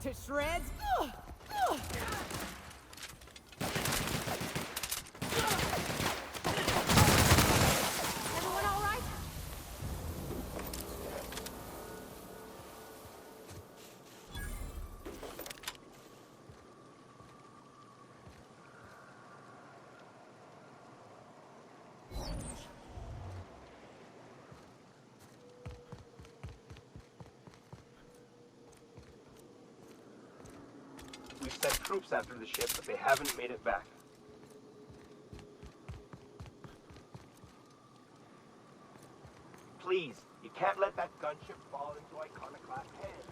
to shreds. Everyone all right? We've sent troops after the ship, but they haven't made it back. Please, you can't let that gunship fall into Iconoclast hands.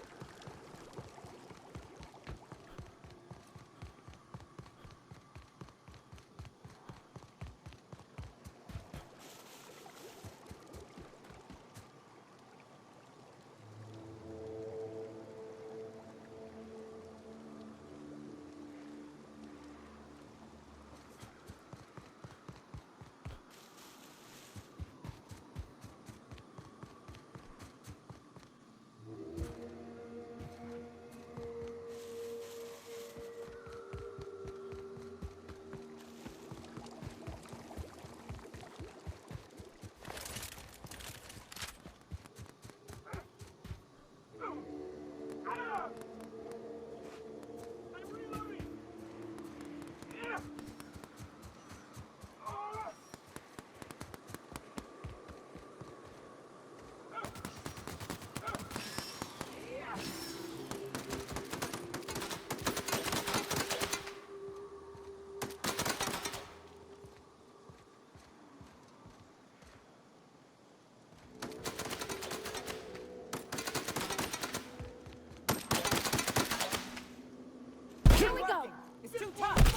Here we go! It's too tough!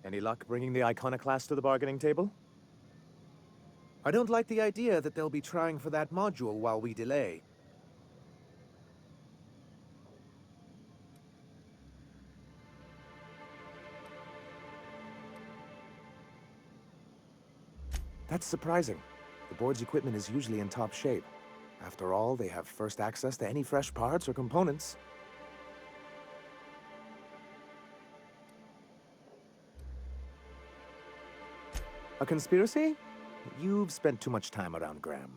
Any luck bringing the Iconoclast to the bargaining table? I don't like the idea that they'll be trying for that module while we delay. That's surprising. The board's equipment is usually in top shape. After all, they have first access to any fresh parts or components. A conspiracy? You've spent too much time around Graham.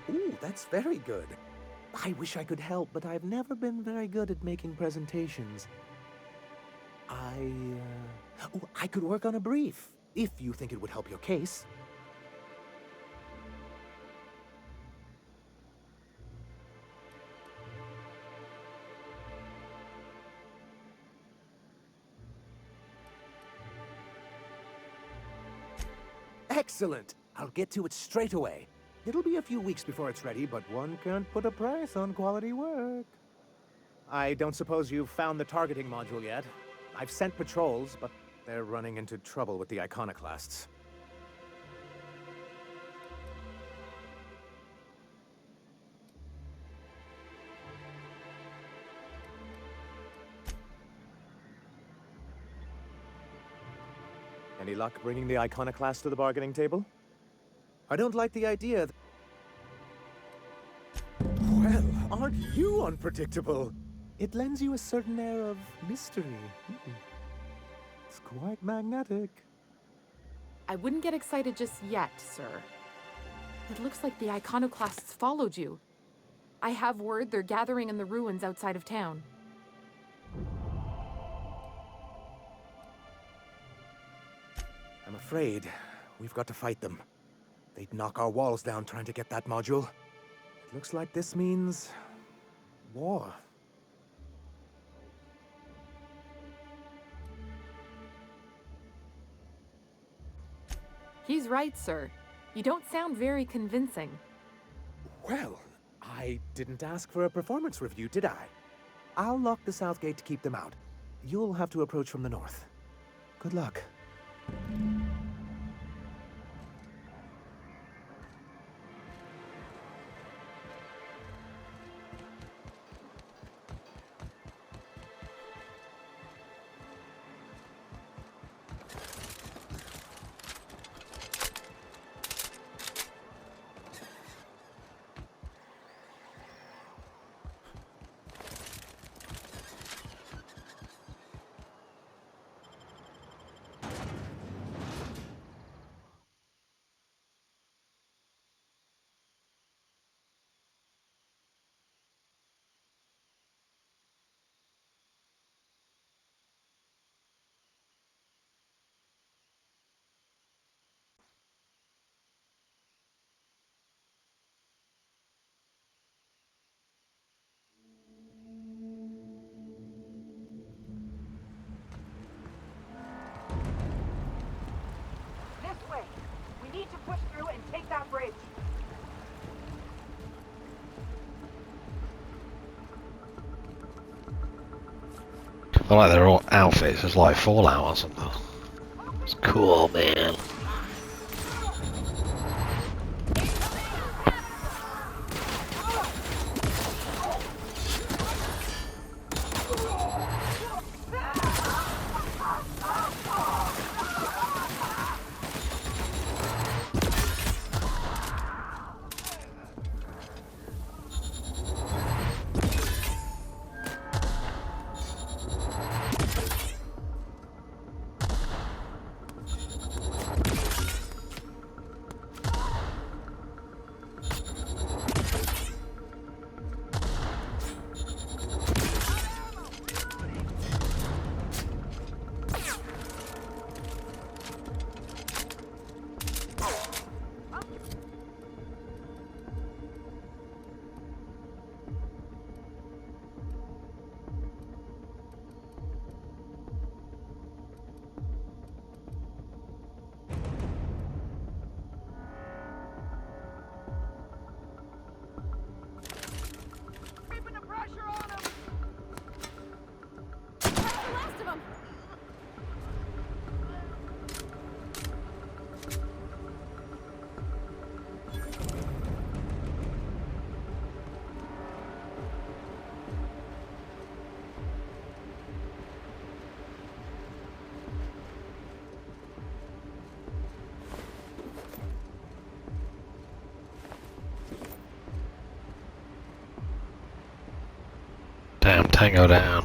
Ooh, that's very good. I wish I could help, but I've never been very good at making presentations. I could work on a brief, if you think it would help your case. Excellent! I'll get to it straight away. It'll be a few weeks before it's ready, but one can't put a price on quality work. I don't suppose you've found the targeting module yet. I've sent patrols, but they're running into trouble with the iconoclasts. Any luck bringing the iconoclast to the bargaining table? I don't like the idea that... Well, aren't you unpredictable? It lends you a certain air of mystery. It's quite magnetic. I wouldn't get excited just yet, sir. It looks like the iconoclasts followed you. I have word they're gathering in the ruins outside of town. I'm afraid we've got to fight them. They'd knock our walls down trying to get that module. It looks like this means... war. He's right, sir. You don't sound very convincing. Well, I didn't ask for a performance review, did I? I'll lock the south gate to keep them out. You'll have to approach from the north. Good luck. This way. We need to push through and take that bridge. I like their all outfits, it's like Fallout or something. It's cool, man. Damn, Tango down.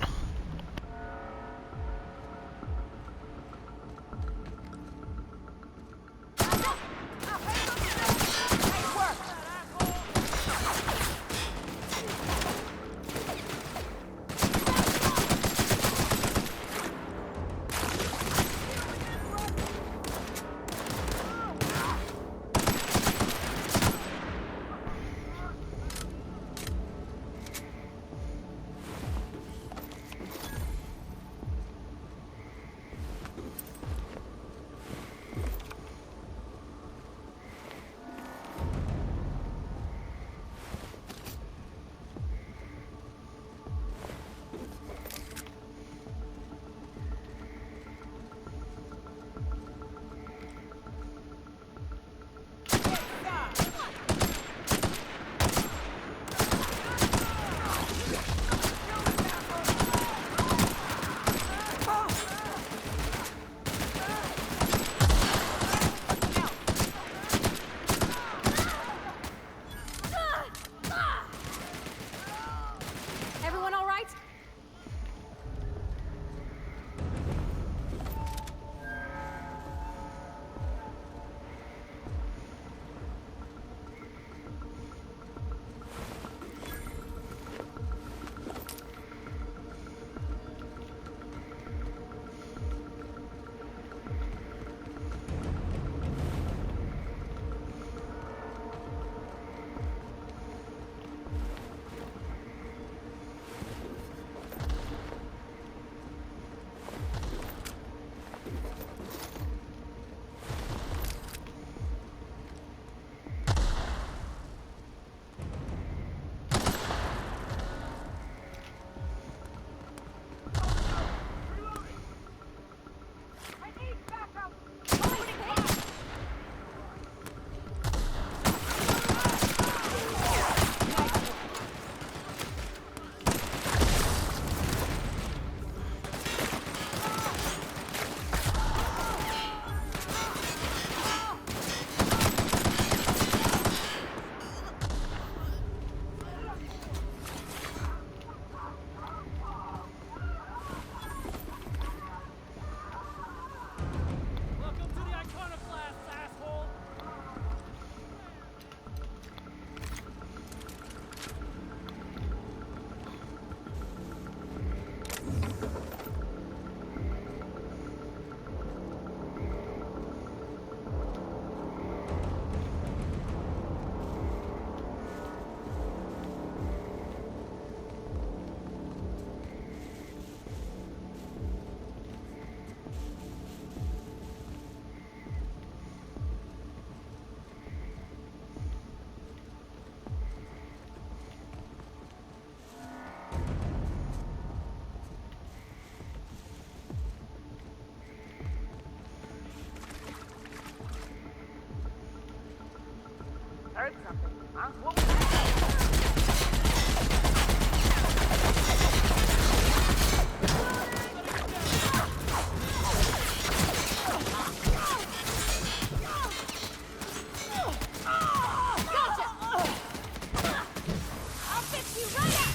said something, huh? What was that? I'll fix you right up!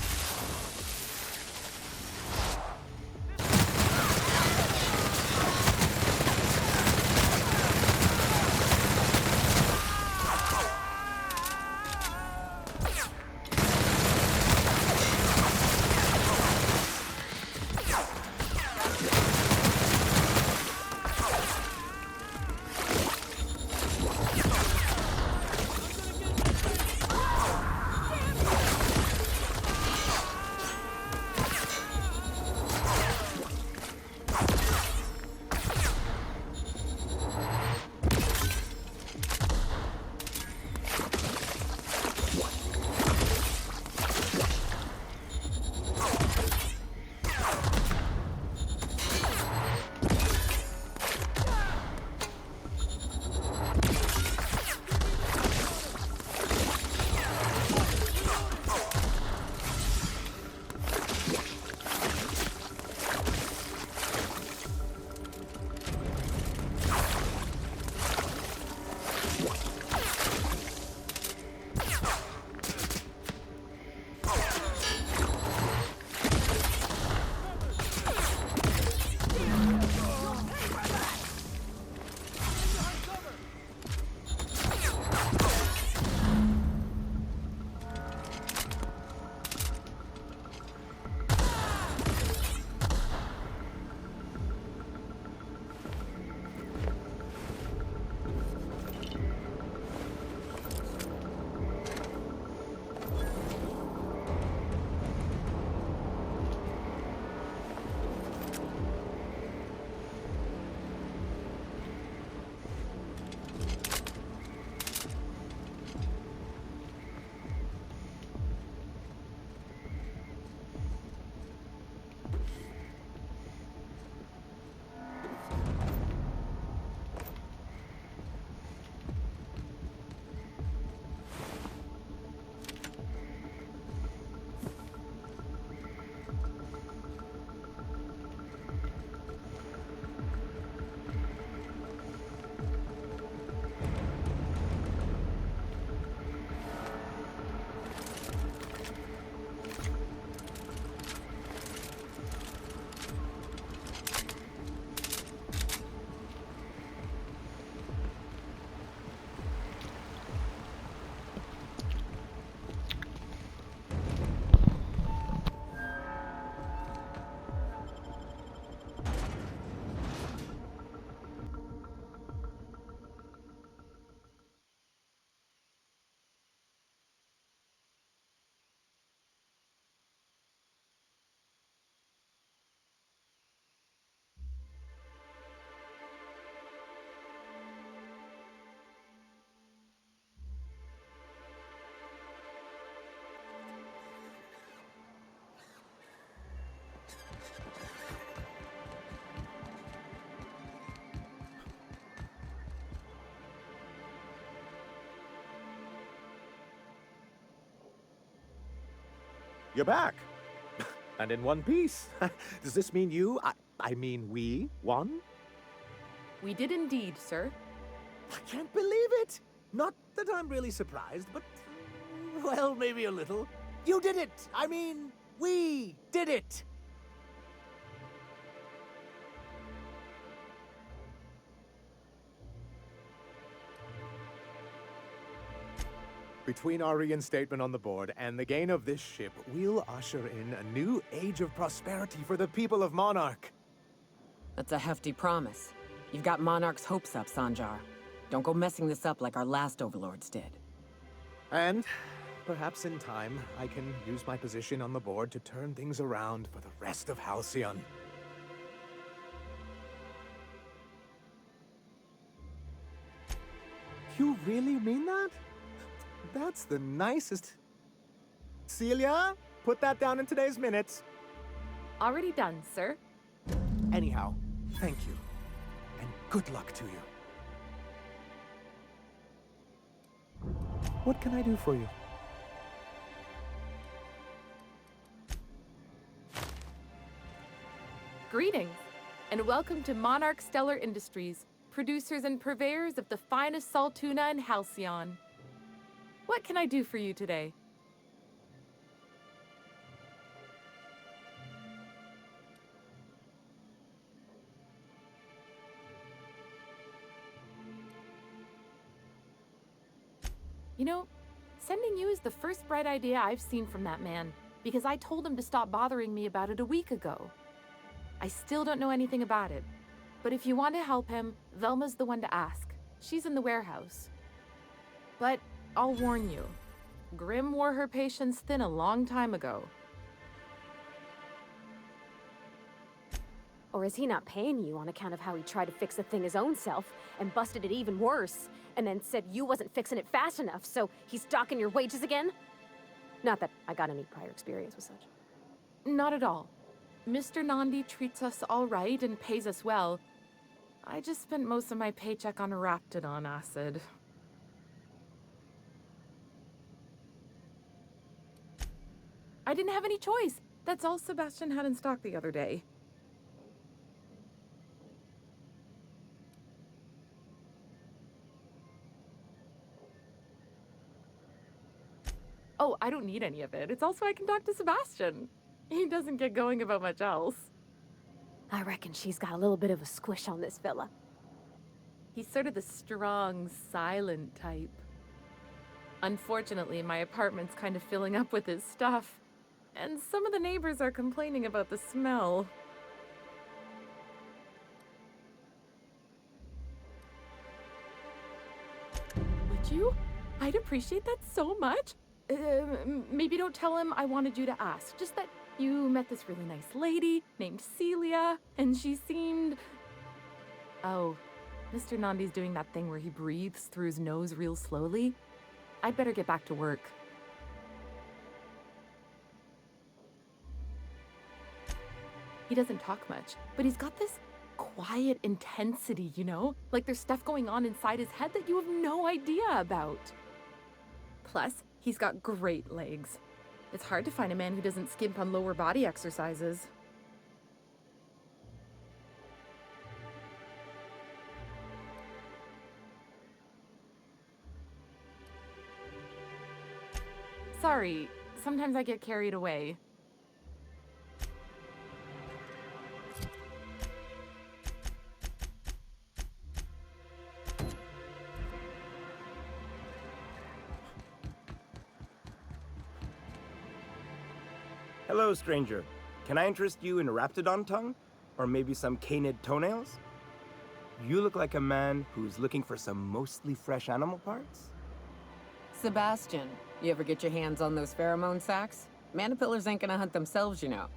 You're back. And in one piece. Does this mean I mean we won? We did indeed, sir. I can't believe it. Not that I'm really surprised, but, well, maybe a little. You did it. I mean, we did it. Between our reinstatement on the board and the gain of this ship, we'll usher in a new age of prosperity for the people of Monarch. That's a hefty promise. You've got Monarch's hopes up, Sanjar. Don't go messing this up like our last overlords did. And perhaps in time, I can use my position on the board to turn things around for the rest of Halcyon. You really mean that? That's the nicest... Celia, put that down in today's minutes. Already done, sir. Anyhow, thank you. And good luck to you. What can I do for you? Greetings, and welcome to Monarch Stellar Industries, producers and purveyors of the finest salt tuna in Halcyon. What can I do for you today? You know, sending you is the first bright idea I've seen from that man, because I told him to stop bothering me about it a week ago. I still don't know anything about it, but if you want to help him, Velma's the one to ask. She's in the warehouse. But I'll warn you, Grim wore her patience thin a long time ago. Or is he not paying you on account of how he tried to fix the thing his own self and busted it even worse, and then said you wasn't fixing it fast enough, so he's docking your wages again? Not that I got any prior experience with such. Not at all. Mr. Nandi treats us all right and pays us well. I just spent most of my paycheck on Raptidon acid. I didn't have any choice. That's all Sebastian had in stock the other day. Oh, I don't need any of it. It's all so I can talk to Sebastian. He doesn't get going about much else. I reckon she's got a little bit of a squish on this fella. He's sort of the strong, silent type. Unfortunately, my apartment's kind of filling up with his stuff. And some of the neighbors are complaining about the smell. Would you? I'd appreciate that so much. Maybe don't tell him I wanted you to ask. Just that you met this really nice lady named Celia, and she seemed... Oh, Mr. Nandi's doing that thing where he breathes through his nose real slowly. I'd better get back to work. He doesn't talk much, but he's got this quiet intensity, you know? Like there's stuff going on inside his head that you have no idea about. Plus, he's got great legs. It's hard to find a man who doesn't skimp on lower body exercises. Sorry, sometimes I get carried away. Hello, stranger. Can I interest you in Raptidon tongue? Or maybe some canid toenails? You look like a man who's looking for some mostly fresh animal parts? Sebastian, you ever get your hands on those pheromone sacs? Manipillars ain't gonna hunt themselves, you know.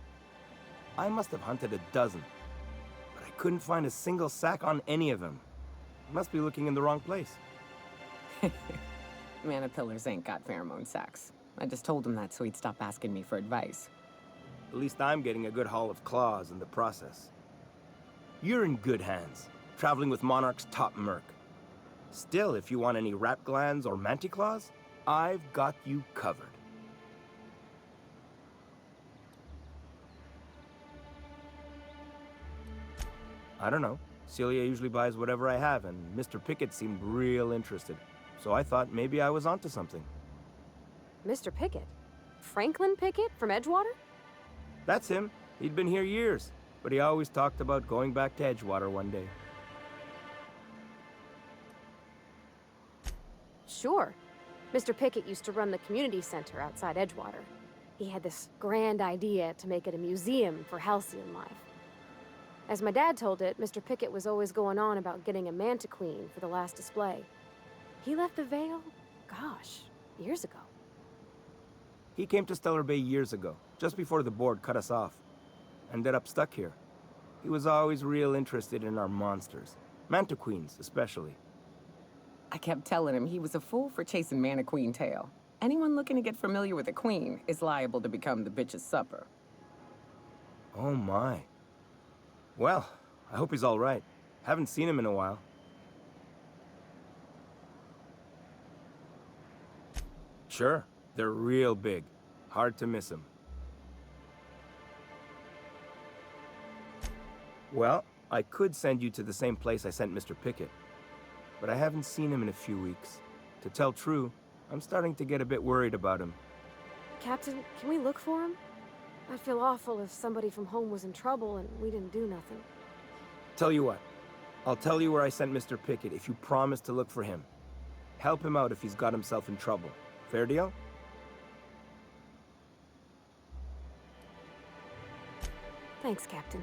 I must have hunted a dozen, but I couldn't find a single sack on any of them. Must be looking in the wrong place. Manipillars ain't got pheromone sacs. I just told him that so he'd stop asking me for advice. At least I'm getting a good haul of claws in the process. You're in good hands, traveling with Monarch's top merc. Still, if you want any rat glands or manticlaws, I've got you covered. I don't know. Celia usually buys whatever I have, and Mr. Pickett seemed real interested. So I thought maybe I was onto something. Mr. Pickett? Franklin Pickett from Edgewater? That's him. He'd been here years, but he always talked about going back to Edgewater one day. Sure. Mr. Pickett used to run the community center outside Edgewater. He had this grand idea to make it a museum for halcyon life. As my dad told it, Mr. Pickett was always going on about getting a manta queen for the last display. He left the Vale, gosh, years ago. He came to Stellar Bay years ago, just before the board cut us off. Ended up stuck here. He was always real interested in our monsters. Manta queens, especially. I kept telling him he was a fool for chasing Mana Queen tail. Anyone looking to get familiar with a queen is liable to become the bitch's supper. Oh my. Well, I hope he's all right. Haven't seen him in a while. Sure, they're real big. Hard to miss them. Well, I could send you to the same place I sent Mr. Pickett, but I haven't seen him in a few weeks. To tell true, I'm starting to get a bit worried about him. Captain, can we look for him? I'd feel awful if somebody from home was in trouble and we didn't do nothing. Tell you what, I'll tell you where I sent Mr. Pickett if you promise to look for him. Help him out if he's got himself in trouble. Fair deal? Thanks, Captain.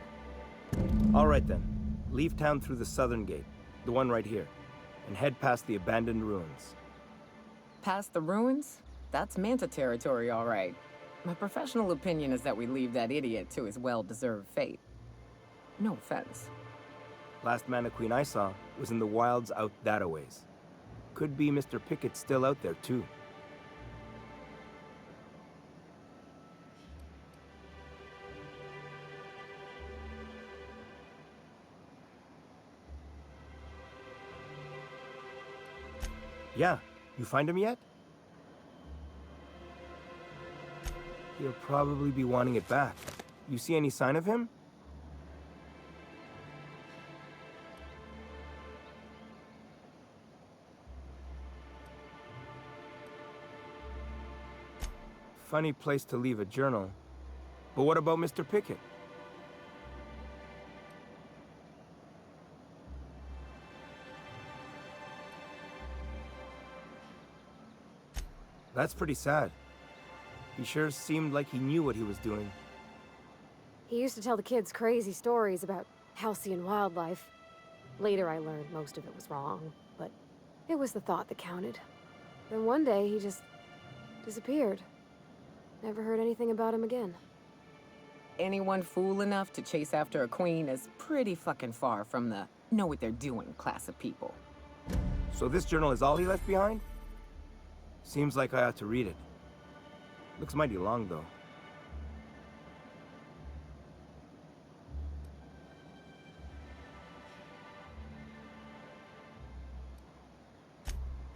All right then. Leave town through the southern gate, the one right here, and head past the abandoned ruins. Past the ruins? That's Manta territory, all right. My professional opinion is that we leave that idiot to his well-deserved fate. No offense. Last Mana Queen I saw was in the wilds out that-a-ways. Could be Mr. Pickett still out there, too. Yeah, you find him yet? He'll probably be wanting it back. You see any sign of him? Funny place to leave a journal. But what about Mr. Pickett? That's pretty sad. He sure seemed like he knew what he was doing. He used to tell the kids crazy stories about halcyon wildlife. Later I learned most of it was wrong, but it was the thought that counted. Then one day he just disappeared. Never heard anything about him again. Anyone fool enough to chase after a queen is pretty fucking far from the know what they're doing class of people. So this journal is all he left behind? Seems like I ought to read it. Looks mighty long, though.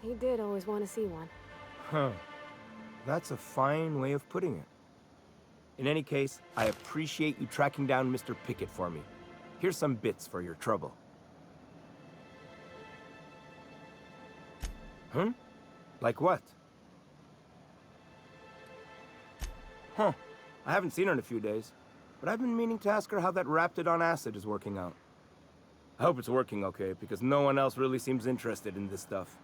He did always want to see one. Huh. That's a fine way of putting it. In any case, I appreciate you tracking down Mr. Pickett for me. Here's some bits for your trouble. Huh? Like what? Huh. I haven't seen her in a few days, but I've been meaning to ask her how that Raptidon acid is working out. I hope it's working okay, because no one else really seems interested in this stuff.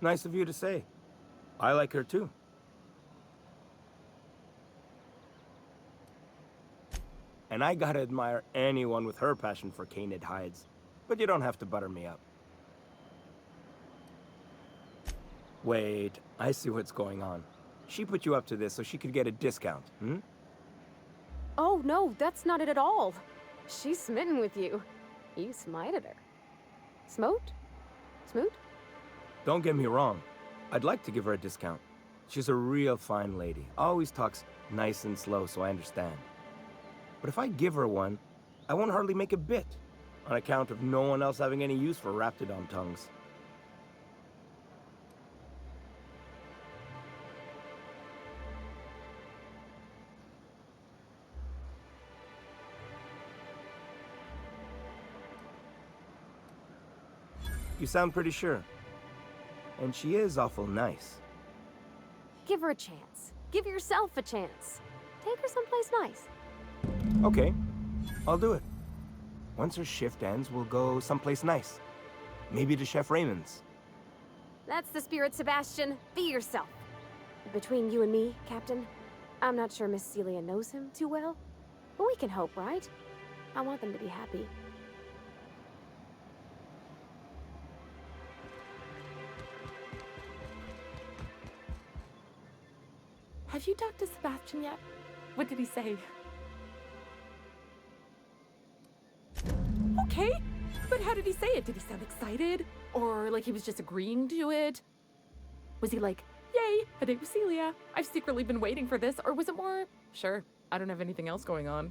Nice of you to say. I like her too. And I gotta admire anyone with her passion for canid hides. But you don't have to butter me up. Wait, I see what's going on. She put you up to this so she could get a discount, hmm? Oh, no, that's not it at all. She's smitten with you. You smited her. Smote? Smoot? Don't get me wrong. I'd like to give her a discount. She's a real fine lady. Always talks nice and slow, so I understand. But if I give her one, I won't hardly make a bit, on account of no one else having any use for Raptidon tongues. You sound pretty sure. And she is awful nice. Give her a chance. Give yourself a chance. Take her someplace nice. Okay, I'll do it. Once her shift ends, we'll go someplace nice. Maybe to Chef Raymond's. That's the spirit, Sebastian. Be yourself. Between you and me, Captain, I'm not sure Miss Celia knows him too well, but we can hope, right? I want them to be happy. Have you talked to Sebastian yet? What did he say? Okay, but how did he say it? Did he sound excited? Or like he was just agreeing to it? Was he like, yay, a date with Celia. I've secretly been waiting for this. Or was it more, sure, I don't have anything else going on.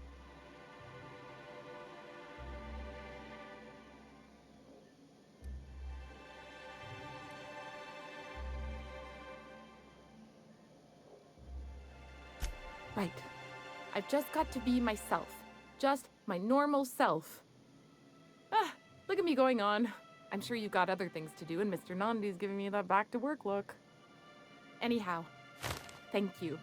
Right. I've just got to be myself. Just my normal self. Ah, look at me going on. I'm sure you've got other things to do, and Mr. Nandi's giving me that back-to-work look. Anyhow, thank you.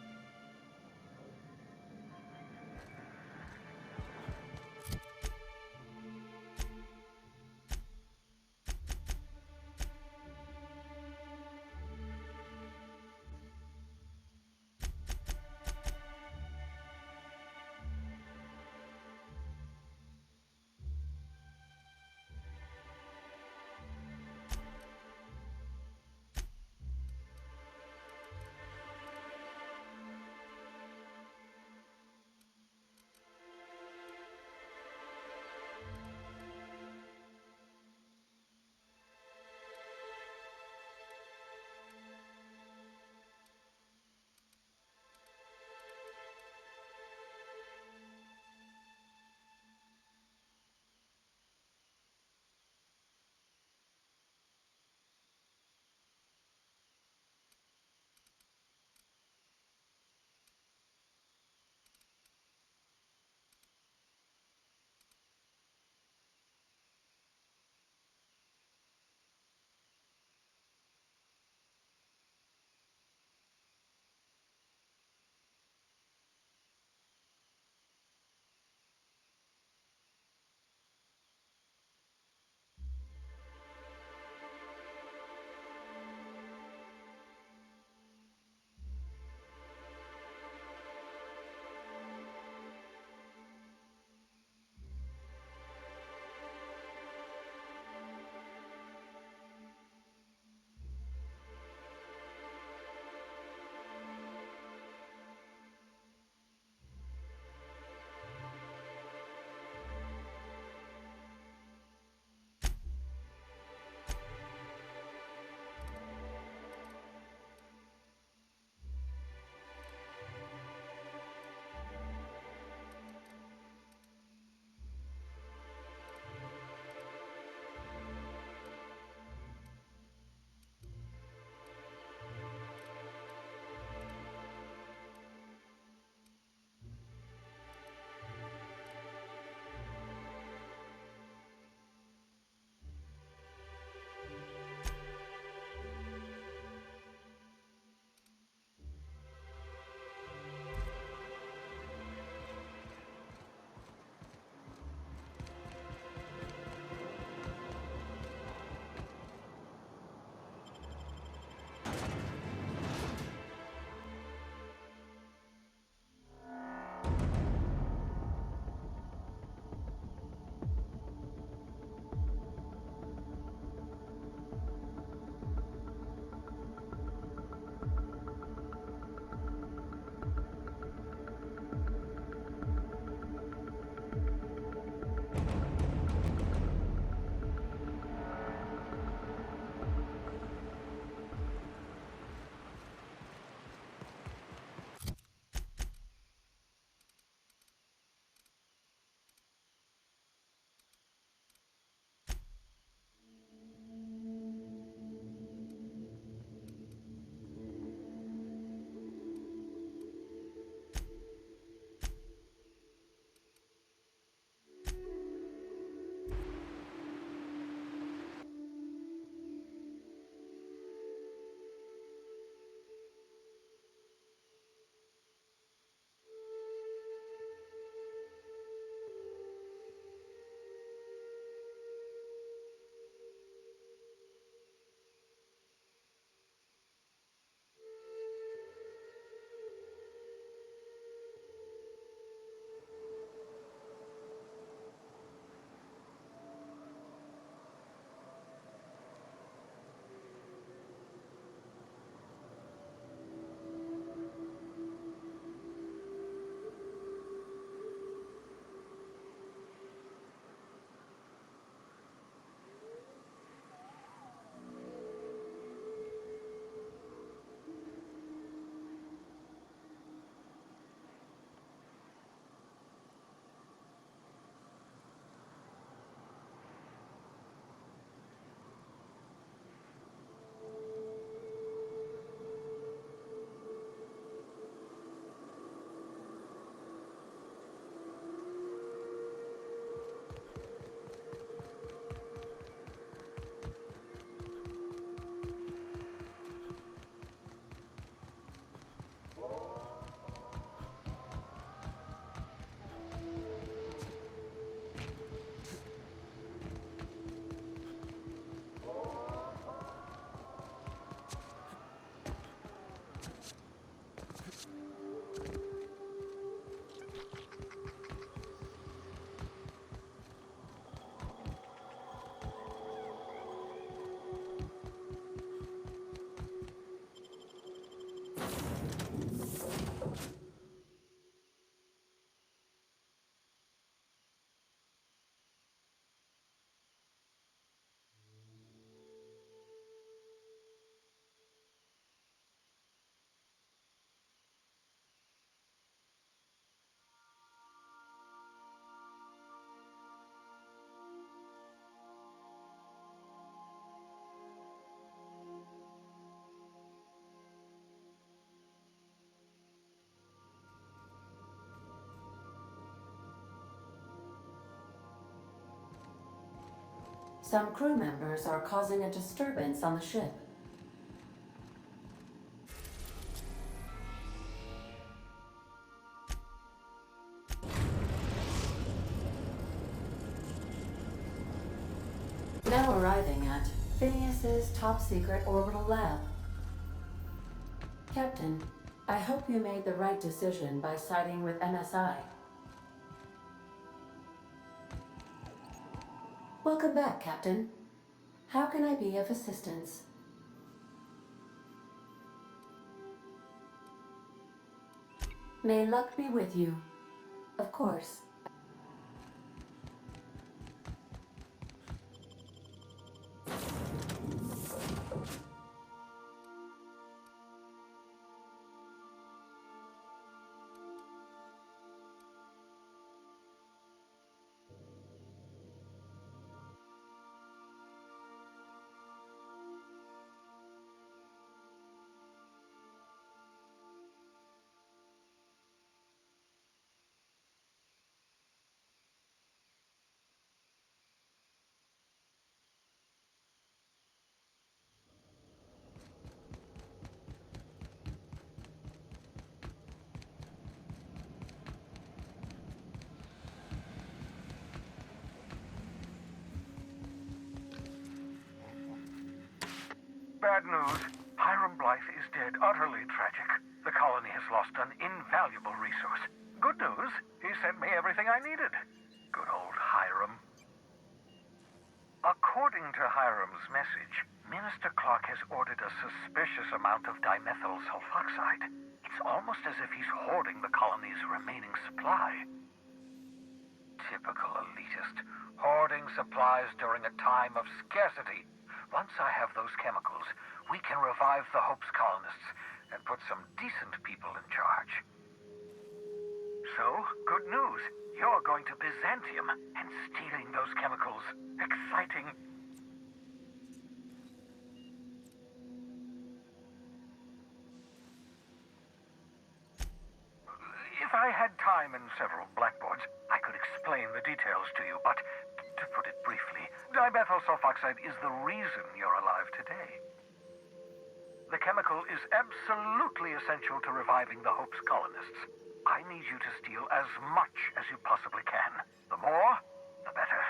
Some crew members are causing a disturbance on the ship. Now arriving at Phineas's top-secret orbital lab. Captain, I hope you made the right decision by siding with MSI. Welcome back, Captain. How can I be of assistance? May luck be with you. Of course. Bad news. Hiram Blythe is dead. Utterly tragic. The colony has lost an invaluable resource. Good news. He sent me everything I needed. Good old Hiram. According to Hiram's message, Minister Clark has ordered a suspicious amount of dimethyl sulfoxide. It's almost as if he's hoarding the colony's remaining supply. Typical elitist. Hoarding supplies during a time of scarcity. Once I have those chemicals, we can revive the Hope's colonists and put some decent people in charge. So, good news. You're going to Byzantium and stealing those chemicals. Exciting. If I had time and several blackboards, I could explain the details to you, but to put it briefly, dimethyl sulfoxide is the reason you're alive today. The chemical is absolutely essential to reviving the Hope's colonists. I need you to steal as much as you possibly can. The more, the better.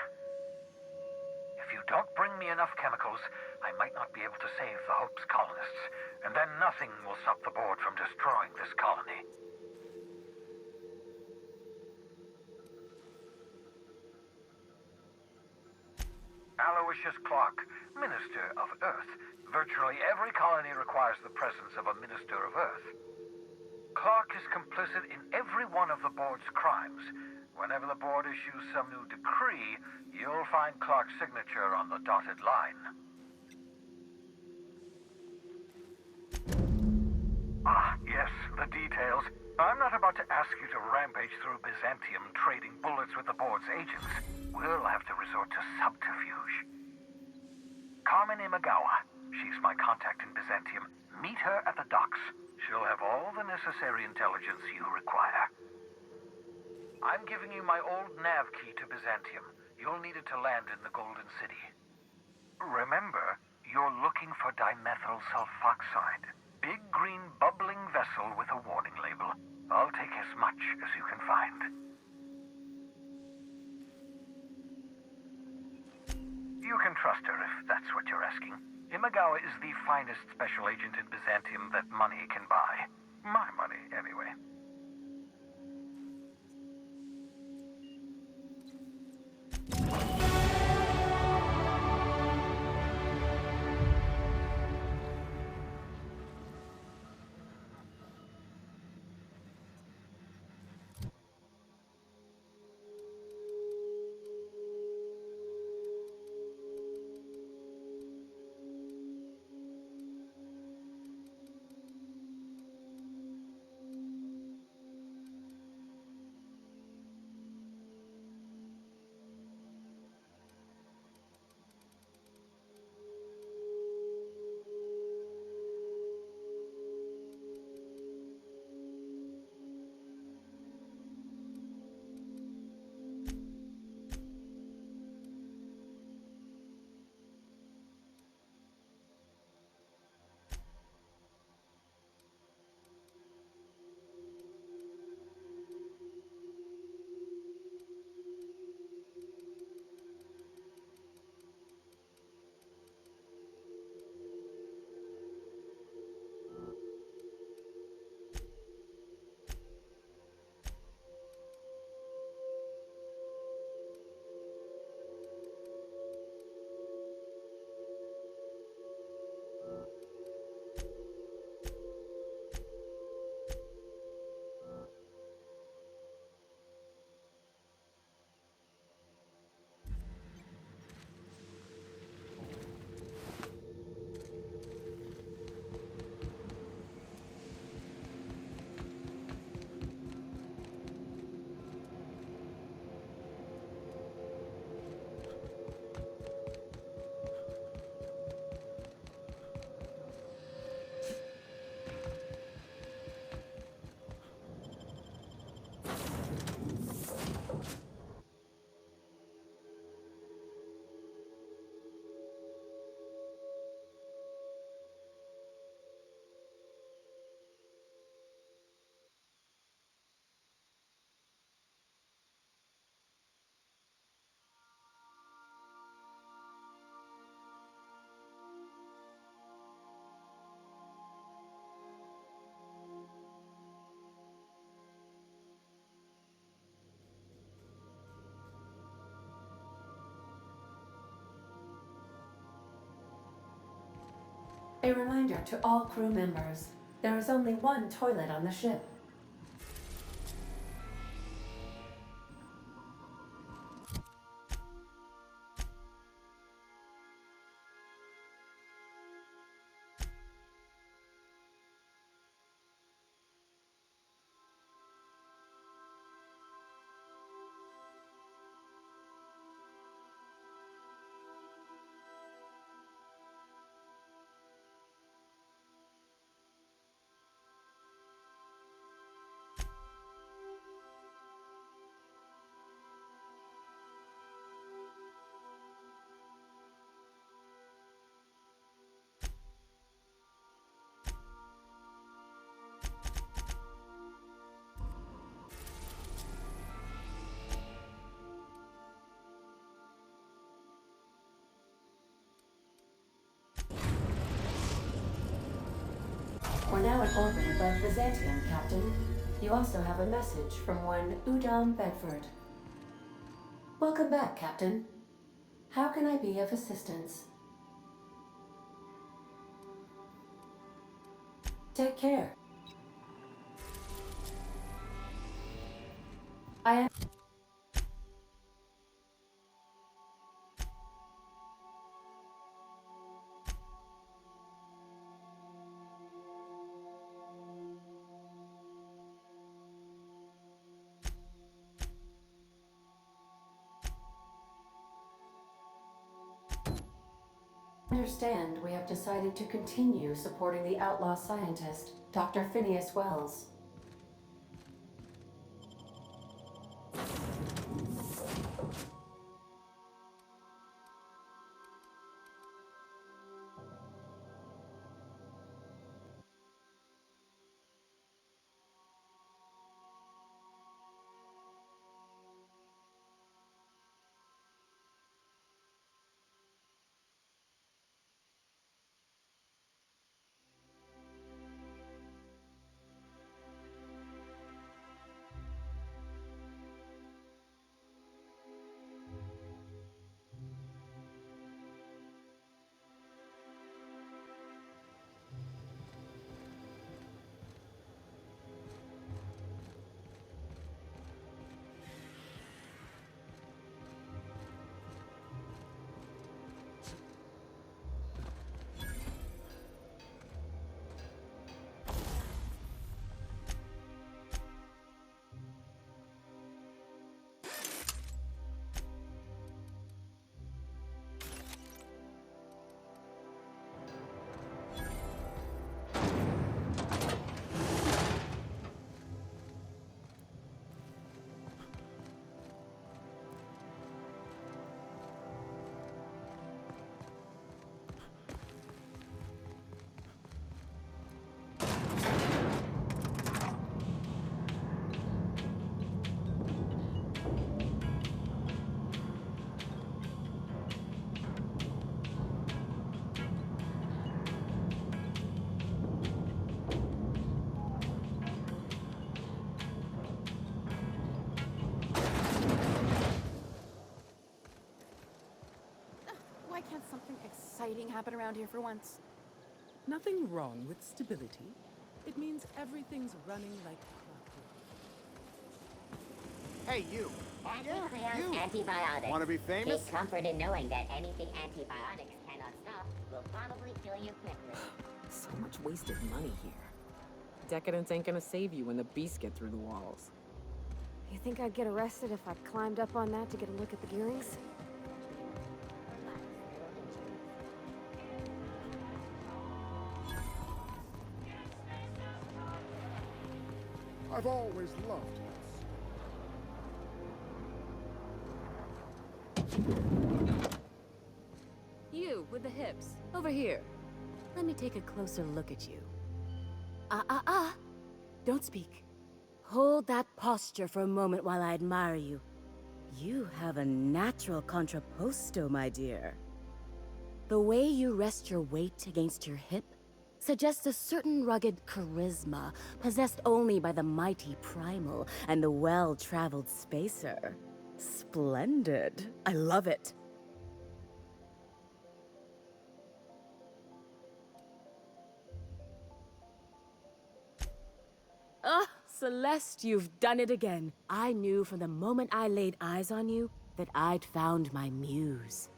If you don't bring me enough chemicals, I might not be able to save the Hope's colonists, and then nothing will stop the board from destroying this colony. Aloysius Clark, Minister of Earth. Virtually every colony requires the presence of a Minister of Earth. Clark is complicit in every one of the board's crimes. Whenever the board issues some new decree, you'll find Clark's signature on the dotted line. Ah, yes, the details. I'm not about to ask you to rampage through Byzantium trading bullets with the board's agents. We'll have to resort to subterfuge. Carmen Imagawa. She's my contact in Byzantium. Meet her at the docks. She'll have all the necessary intelligence you require. I'm giving you my old nav key to Byzantium. You'll need it to land in the Golden City. Remember, you're looking for dimethyl sulfoxide. Big green bubbling vessel with a warning label. I'll take as much as you can find. You can trust her if that's what you're asking. Imagawa is the finest special agent in Byzantium that money can buy. My money, anyway. A reminder to all crew members, there is only one toilet on the ship. We're now in orbit above Byzantium, Captain. You also have a message from one Udom Bedford. Welcome back, Captain. How can I be of assistance? Take care. I am... understand we have decided to continue supporting the outlaw scientist, Dr. Phineas Wells. Why can't something exciting happen around here for once? Nothing wrong with stability. It means everything's running like clockwork. Hey, you. Anti-clear antibiotics. Want to be famous? Take comfort in knowing that anything antibiotics cannot stop will probably kill you quickly. So much wasted money here. Decadence ain't gonna save you when the beasts get through the walls. You think I'd get arrested if I climbed up on that to get a look at the gearings? I've always loved this. You, with the hips. Over here. Let me take a closer look at you. Don't speak. Hold that posture for a moment while I admire you. You have a natural contrapposto, my dear. The way you rest your weight against your hip suggests a certain rugged charisma possessed only by the mighty primal and the well-traveled spacer. Splendid. I love it. Celeste, you've done it again. I knew from the moment I laid eyes on you that I'd found my muse.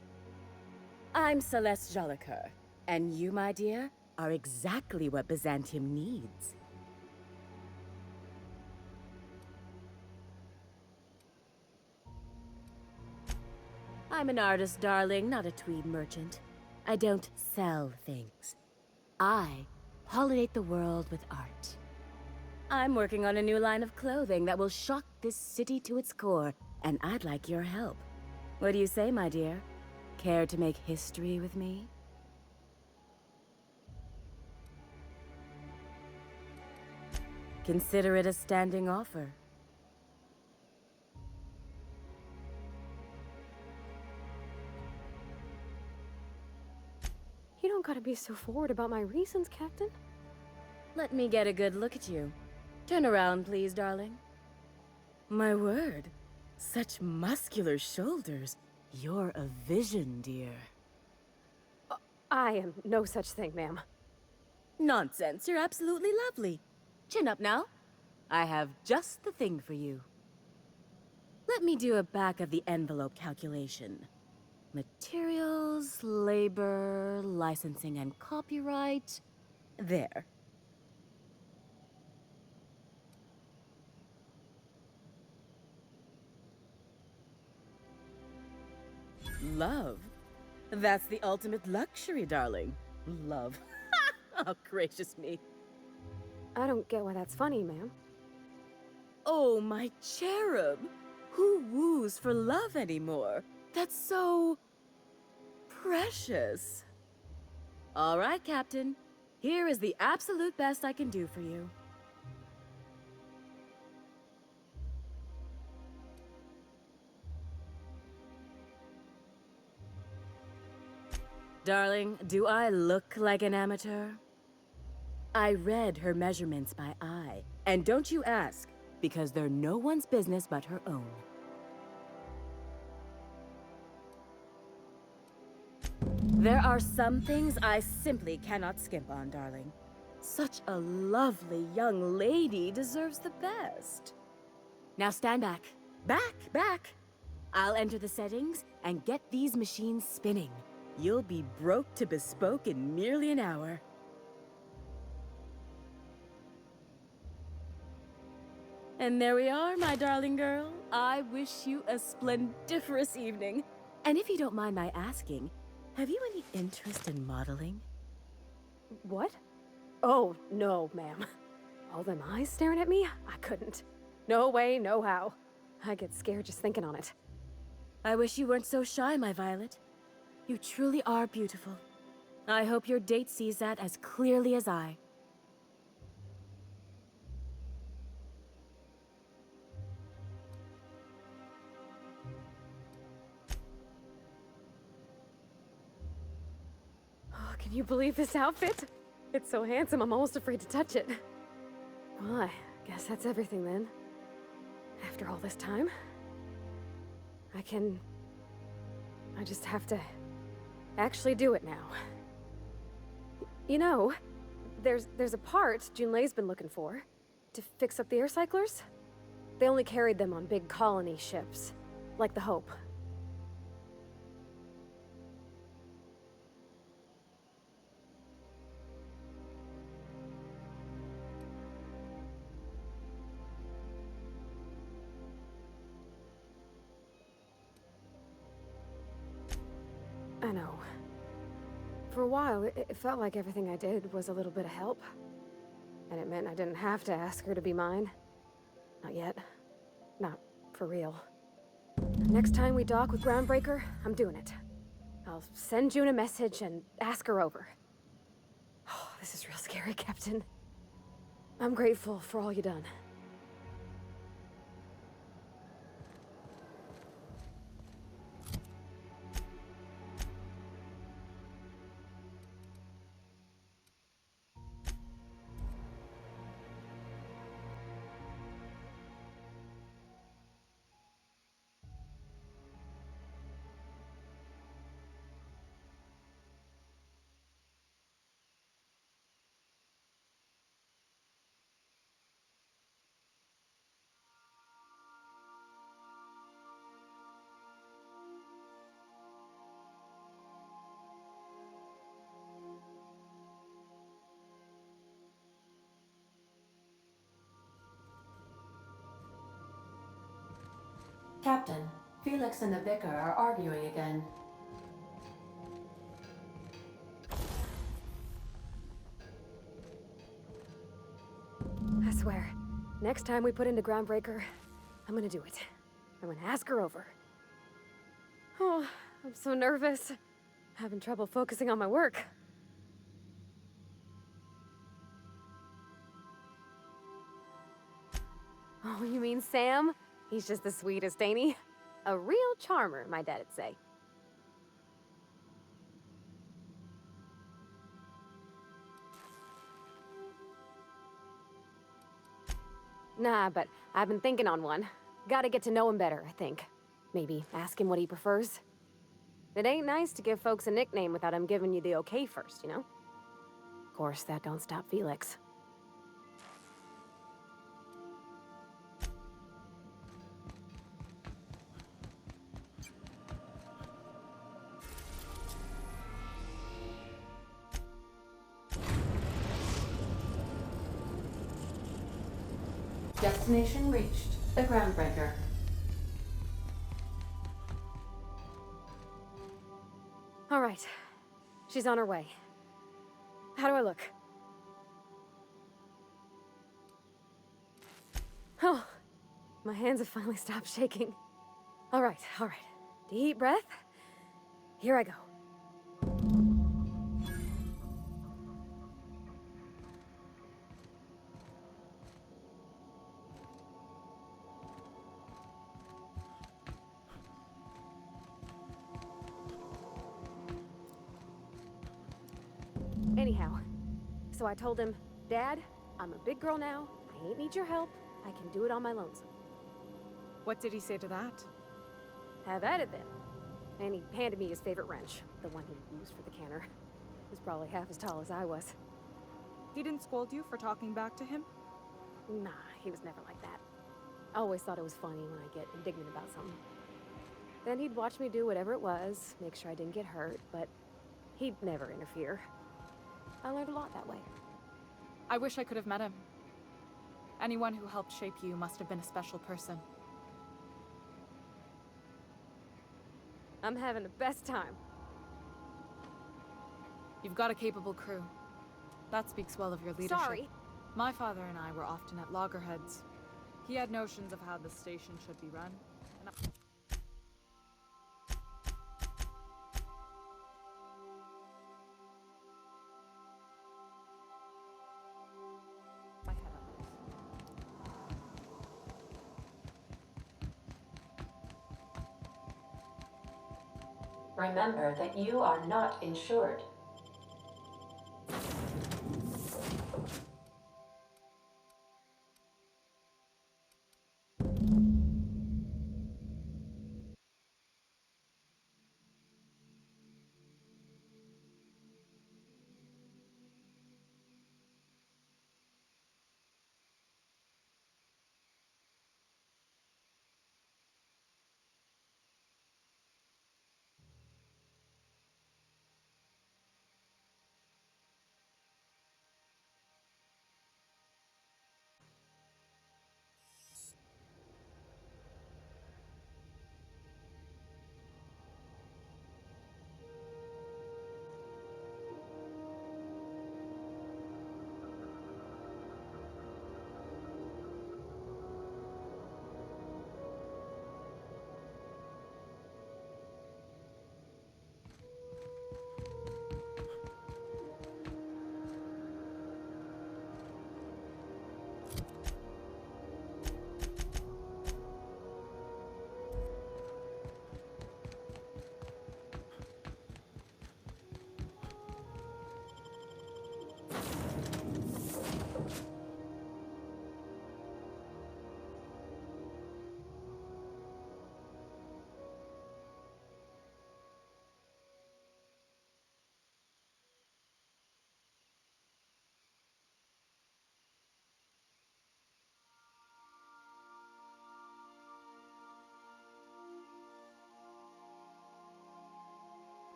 I'm Celeste Jolicoeur, and you, my dear, are exactly what Byzantium needs. I'm an artist, darling, not a tweed merchant. I don't sell things. I pollinate the world with art. I'm working on a new line of clothing that will shock this city to its core, and I'd like your help. What do you say, my dear? Care to make history with me? Consider it a standing offer. You don't gotta be so forward about my reasons, Captain. Let me get a good look at you. Turn around, please, darling. My word. Such muscular shoulders. You're a vision, dear. I am no such thing, ma'am. Nonsense. You're absolutely lovely. Chin up now. I have just the thing for you. Let me do a back-of-the-envelope calculation. Materials, labor, licensing and copyright. There. Love? That's the ultimate luxury, darling. Love. Oh, gracious me. I don't get why that's funny, ma'am. Oh, my cherub. Who woos for love anymore? That's so... precious. All right, Captain. Here is the absolute best I can do for you. Darling, do I look like an amateur? I read her measurements by eye. And don't you ask, because they're no one's business but her own. There are some things I simply cannot skimp on, darling. Such a lovely young lady deserves the best. Now stand back. Back! I'll enter the settings and get these machines spinning. You'll be broke to bespoke in merely an hour. And there we are, my darling girl. I wish you a splendiferous evening. And if you don't mind my asking, have you any interest in modeling? What? Oh, no, ma'am. All them eyes staring at me? I couldn't. No way, no how. I get scared just thinking on it. I wish you weren't so shy, my Violet. You truly are beautiful. I hope your date sees that as clearly as I. Oh, can you believe this outfit? It's so handsome, I'm almost afraid to touch it. Well, I guess that's everything then. After all this time, I just have to actually do it now. You know, there's a part Junlei's been looking for to fix up the air cyclers. They only carried them on big colony ships, like the Hope. I know. For a while, it felt like everything I did was a little bit of help. And it meant I didn't have to ask her to be mine. Not yet. Not for real. Next time we dock with Groundbreaker, I'm doing it. I'll send June a message and ask her over. Oh, this is real scary, Captain. I'm grateful for all you done. Captain, Felix and the Vicar are arguing again. I swear, next time we put into Groundbreaker, I'm gonna do it. I'm gonna ask her over. Oh, I'm so nervous. Having trouble focusing on my work. Oh, you mean Sam? He's just the sweetest, ain't he? A real charmer, my dad'd say. Nah, but I've been thinking on one. Gotta get to know him better, I think. Maybe ask him what he prefers. It ain't nice to give folks a nickname without him giving you the okay first, you know? Of course, that don't stop Felix. Destination reached. The Groundbreaker. All right. She's on her way. How do I look? Oh, my hands have finally stopped shaking. All right, all right. Deep breath. Here I go. Anyhow, so I told him, Dad, I'm a big girl now. I ain't need your help. I can do it on my lonesome. What did he say to that? Have at it then. And he handed me his favorite wrench, the one he used for the canner. He was probably half as tall as I was. He didn't scold you for talking back to him? Nah, he was never like that. I always thought it was funny when I get indignant about something. Then he'd watch me do whatever it was, make sure I didn't get hurt, but he'd never interfere. I learned a lot that way. I wish I could have met him. Anyone who helped shape you must have been a special person. I'm having the best time. You've got a capable crew. That speaks well of your leadership. Sorry. My father and I were often at loggerheads. He had notions of how the station should be run. And I've had others. Remember that you are not insured.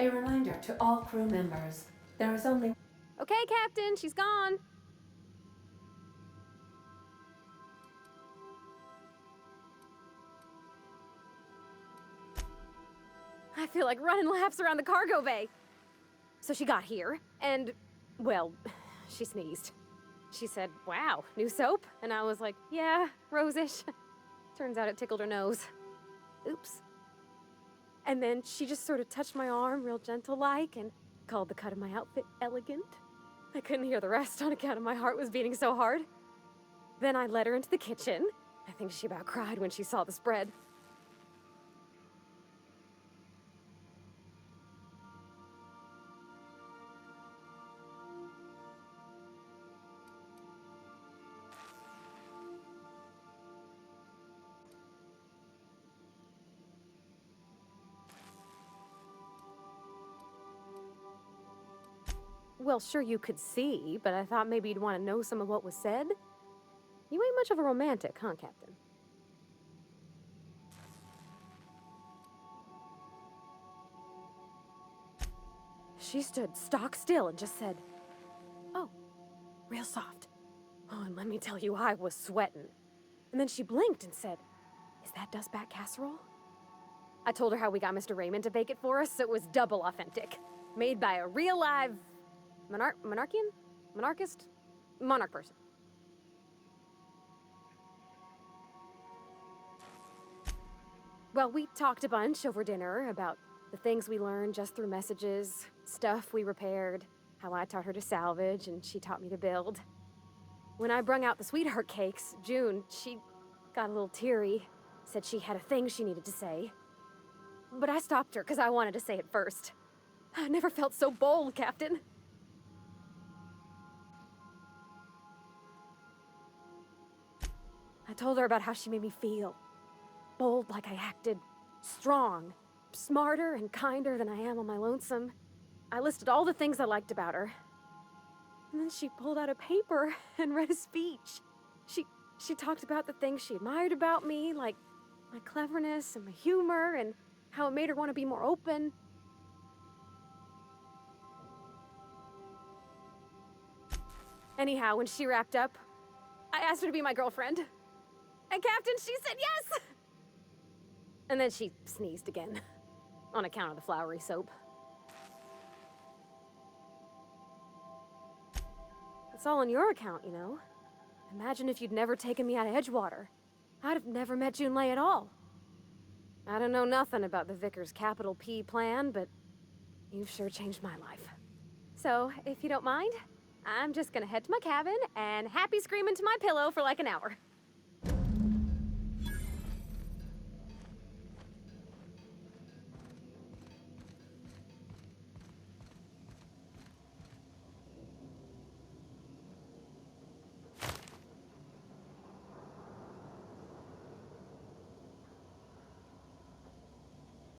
A reminder to all crew members. There is only... Okay, Captain, she's gone. I feel like running laps around the cargo bay. So she got here, and, well, she sneezed. She said, "Wow, new soap?" And I was like, "Yeah, rose-ish." Turns out it tickled her nose. Oops. And then she just sort of touched my arm real gentle-like and called the cut of my outfit elegant. I couldn't hear the rest on account of my heart was beating so hard. Then I led her into the kitchen. I think she about cried when she saw the spread. Well, sure you could see, but I thought maybe you'd want to know some of what was said. You ain't much of a romantic, huh, Captain? She stood stock still and just said, "Oh, real soft." Oh, and let me tell you, I was sweating. And then she blinked and said, "Is that dustbat casserole?" I told her how we got Mr. Raymond to bake it for us, so it was double authentic. Made by a real live monarch person. Well, we talked a bunch over dinner about the things we learned just through messages, stuff we repaired, how I taught her to salvage and she taught me to build. When I brung out the sweetheart cakes, June, she got a little teary, said she had a thing she needed to say. But I stopped her because I wanted to say it first. I never felt so bold, Captain. I told her about how she made me feel. Bold like I acted, strong, smarter and kinder than I am on my lonesome. I listed all the things I liked about her. And then she pulled out a paper and read a speech. She talked about the things she admired about me, like my cleverness and my humor, and how it made her want to be more open. Anyhow, when she wrapped up, I asked her to be my girlfriend. And Captain, she said yes! And then she sneezed again, on account of the flowery soap. It's all on your account, you know. Imagine if you'd never taken me out of Edgewater. I'd have never met June Lay at all. I don't know nothing about the Vickers capital P plan, but you've sure changed my life. So, if you don't mind, I'm just gonna head to my cabin and happy scream into my pillow for like an hour.